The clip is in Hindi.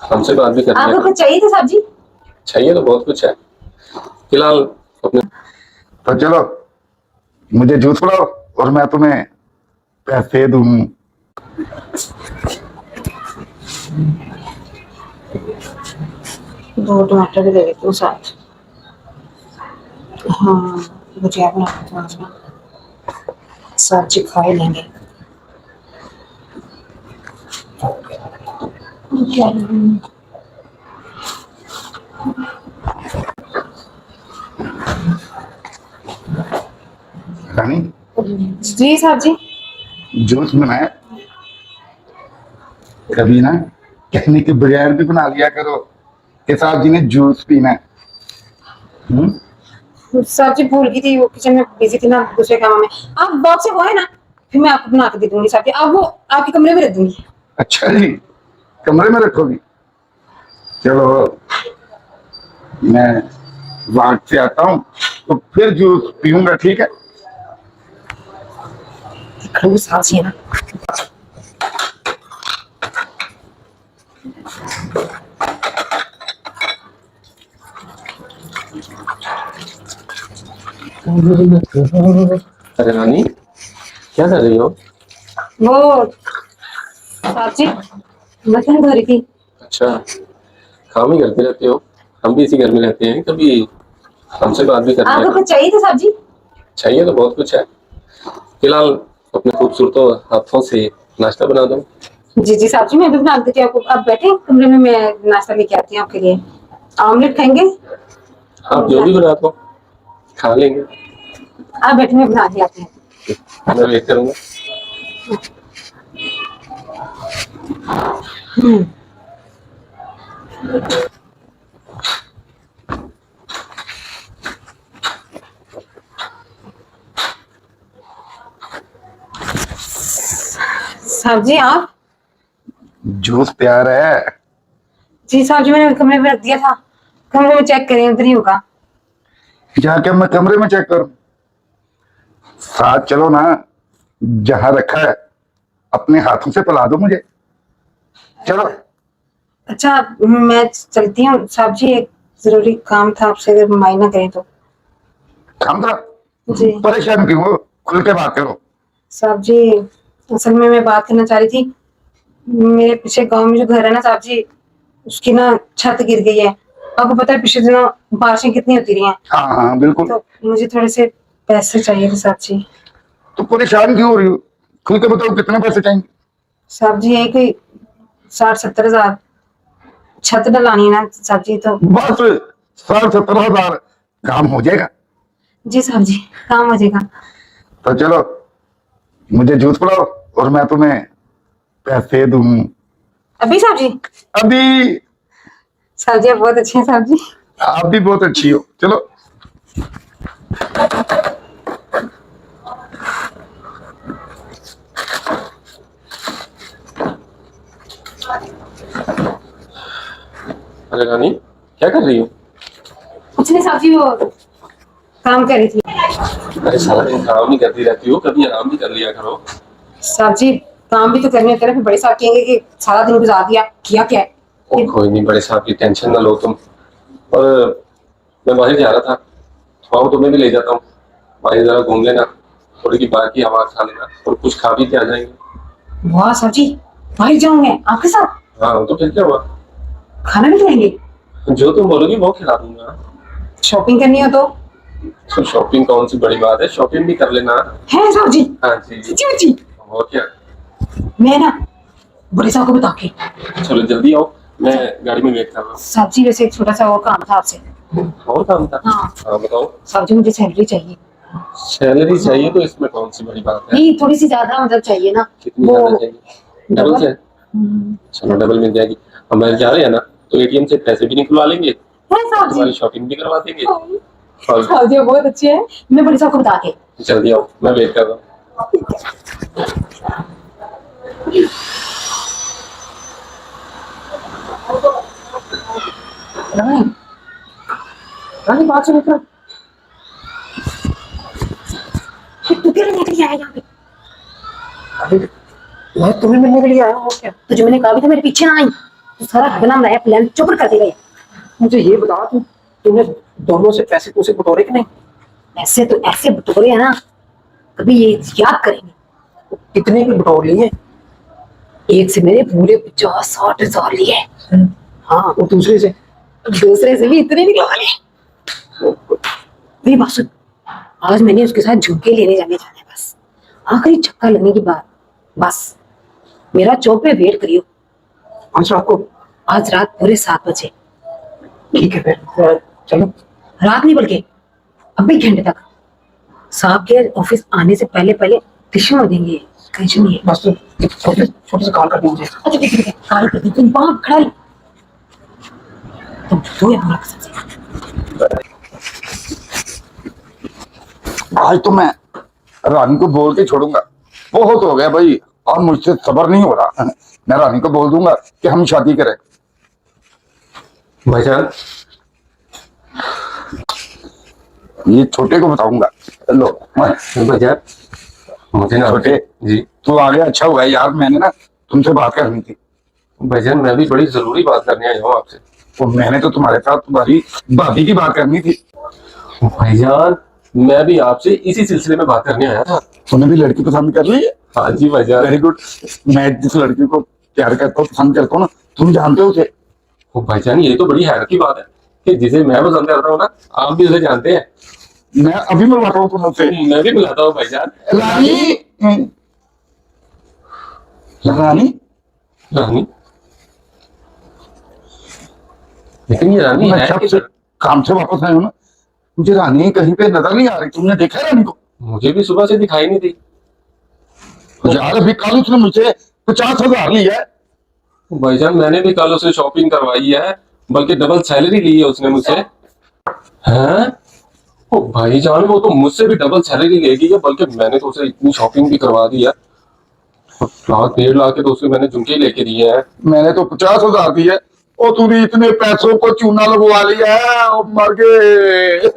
हमसे बात भी करनी आपको है। कुछ चाहिए था सब्जी? चाहिए तो बहुत कुछ है फिलहाल अपने। तो चलो मुझे जूस पिलाओ और मैं तुम्हें पैसे दूं। 2 टमाटर भी दे देती हूँ साथ। हाँ, भुजिया बना थोड़ा सा, सब्जी खा ही लेंगे। रानी जी साहब जी। जूस बनाए कभी ना कहने के बगैर भी बना लिया करो कि साहब जी ने जूस पीना है। साहब जी भूल गई थी, वो किचन में बिजी थी ना दूसरे काम में। आप बॉक्स से वो है ना, फिर मैं आपको बना के दे दूंगी साहब जी। आप वो आपके कमरे में रख दूंगी। अच्छा जी, कमरे में रखोगी? चलो मैं बाहर से आता हूँ तो फिर जूस पीऊंगा, ठीक है? खड़ूस साहब जी है ना। अरे रानी क्या कर रही हो? वो साहब जी बर्तन धो रही थी। अच्छा, काम ही करते रहते हो। हम भी इसी घर में रहते हैं, कभी हमसे बात भी करनी आपको है। कुछ चाहिए था साहब जी? चाहिए तो बहुत कुछ है फिलहाल अपने खूबसूरत हाथों से नाश्ता बना दो। जी जी साहब जी, मैं भी बना देती हूँ आपको। आप बैठे कमरे में, मैं नाश्ता लेके आती हूँ आपके लिए। ऑमलेट खाएंगे? आप जो भी बना दो खा लेंगे। आप बैठे, मैं बना के आती हूँ। मैं वेट करूंगा। साहब जी आप? जूस तैयार है। जी साहब जी, मैंने कमरे में रख दिया था। कमरे में चेक करें, उधर ही होगा। जाके मैं कमरे में चेक करूं? साथ चलो ना, जहां रखा है अपने हाथों से पिला दो मुझे। चलो। अच्छा मैं चलती हूँ साहब जी, एक जरूरी काम था आपसे, अगर मायना करें तो। काम था? जी परेशान क्यों हो, खुल के बात करो। साहब जी, असल में मैं बात करना चाह रही थी। मेरे पीछे गांव में जो घर है ना साहब जी, उसकी ना छत गिर गई है। आपको पता है पिछले दिनों बारिशें कितनी होती रही हैं। हाँ हाँ बिल्कुल। तो मुझे थोड़े से पैसे चाहिए थे साहब जी। तो परेशान क्यों हो रही हो, खुल के बताओ कितने पैसे चाहिए? साहब जी यही कोई 60-70 हजार छत डलानी है ना साहब जी, तो। बस 60-70 हजार काम हो जाएगा। जी साहब जी, काम हो जाएगा। तो चलो मुझे जूस पिलाओ और मैं तुम्हें पैसे दूं। अभी साहब जी? अभी। साहब जी आप बहुत अच्छे हैं साहब जी। आप भी बहुत अच्छी हो, चलो। अरे रानी क्या कर रही हो? कुछ नहीं साहब जी, वो काम कर रही थी। अरे सारा दिन काम ही करती रहती हो, कभी आराम भी कर लिया करो। साहब जी काम भी तो करने होते हैं, फिर बड़े साहब कहेंगे कि सारा दिन गुजार दिया, किया क्या है। ओ, कोई नहीं, बड़े साहब की टेंशन ना लो तुम। और मैं बाहर जा रहा था, थोड़ा तुम्हें भी ले जाता हूँ। बाहर जरा घूम लेना, थोड़ी की बाहर की हवा खा लेना और कुछ खा भी के आ जाएंगे। वाह साहब जी, बाहर जाऊंगे आपके साथ? हाँ तो फिर क्या हुआ, खाना भी खिलाएंगे? जो तुम बोलोगी वो खिला दूंगा। शॉपिंग करनी हो तो? तो शॉपिंग कौन सी बड़ी बात है, शॉपिंग भी कर लेना। है साहब जी? हाँ जी। सच्ची मुच्ची? और क्या। मैं ना बड़े साहब को बता के। चलो जल्दी आओ, मैं गाड़ी में वेट कर रहा हूँ। साहब जी वैसे एक छोटा सा और काम था आपसे। और काम था? हाँ। हाँ बताओ। साहब जी मुझे सैलरी चाहिए। सैलरी चाहिए तो इसमें कौन सी बड़ी बात है। नहीं थोड़ी सी ज्यादा मतलब चाहिए ना। कितनी वो ज्यादा चाहिए? डबल से? चलो डबल मिल जाएगी। हम बाहर जा रहे हैं ना, तो एटीएम से पैसे भी निकलवा लेंगे, है साहब तुम्हारी जी। शॉपिंग भी करवा देंगे। साहब जी बहुत अच्छे हैं, मैं बड़े साहब को बता के। जल्दी आओ, मैं वेट कर रहा हूँ। रानी रानी बात सुनो तो। तू क्या लेने के लिए आया यहाँ पे? अरे मैं तुम्हें मिलने के लिए आया हूँ, क्या तुझे मैंने कहा भी था मेरे पीछे ना आई। तो सारा बना बनाया प्लान चौपट कर देगा ये। मुझे ये बता तूने दोनों से पैसे तुझसे बटोरे कि नहीं? ऐसे तो ऐसे बटोरे है ना, कभी ये याद करेंगे। कितने की बटोर लिए? एक से मेरे पूरे 50-60 हजार लिए। हाँ, और दूसरे से? दूसरे से भी इतने निकलवा लिए। मेरी बात सुन, आज मैंने उसके साथ झुमके लेने जाने जाना है, बस आखिरी चक्का लगने की बात। बस मेरा चौक पे वेट करियो आज रात को? आज रात पूरे 7 बजे। ठीक है फिर चलो। रात नहीं बल्कि अभी घंटे तक। साहब के ऑफिस आने से पहले पहले टिश्यू देंगे, टेंशन नहीं है। बस तू छोटे से कॉल कर दी मुझे। अच्छा ठीक है, कॉल कर दी। तुम वहां खड़ा रहो। तुम दो या हमारा कसम से। आज तो मैं रानी को बोल के छोड़ूंगा। बहुत हो गया भाई, और मुझसे सब्र नहीं हो रहा। मैं रानी को बोल दूंगा कि हम शादी करें। भाईजान, ये छोटे को बताऊंगा। लो भाईजान, मुझे ना छोटे जी। तू आ गया, अच्छा हुआ है यार। मैंने ना तुमसे बात करनी थी। भाईजान, मैं भी बड़ी जरूरी बात करने आया हूँ आपसे। तो मैंने तो तुम्हारे साथ तुम्हारी भाभी की बात करनी थी। भाईजान, मैं भी आपसे इसी सिलसिले में बात करने आया था। तूने भी लड़की पसंद कर ली है? हाँ जी भाईजान। Very good. मैं जिस लड़की को प्यार करता हूँ, पसंद करता हूँ ना, तुम जानते हो उसे। ओ भाईजान, ये तो बड़ी हैरत की बात है कि जिसे मैं पसंद करता हूँ ना, आप भी उसे जानते हैं। मैं अभी मिलवाता हूँ तुम्हें उसे। मैं भी मिलाता हूँ भाईजान। रानी, रानी, रानी? लेकिन ये रानी मैं है जब से किधर? काम से वापस आया हूँ ना, मुझे रानी कहीं पे नजर नहीं आ रही। तुमने देखा है रानी को? मुझे भी सुबह से दिखाई नहीं दी। यार अभी कल उसने मुझे 50,000 लिया है। भाईजान, मैंने भी कल उसे शॉपिंग करवाई है, बल्कि डबल सैलरी ली है उसने मुझसे। हैं? ओ भाईजान, वो तो मुझसे भी डबल सैलरी लेगी है, बल्कि मैंने तो उसे इतनी शॉपिंग भी करवा दी है। 1.5 लाख के तो उसे मैंने झुमके लेके दिए हैं। मैंने तो 50,000 दिए, और तूने इतने पैसों को चूना लगवा लिया है। ओ मर गए।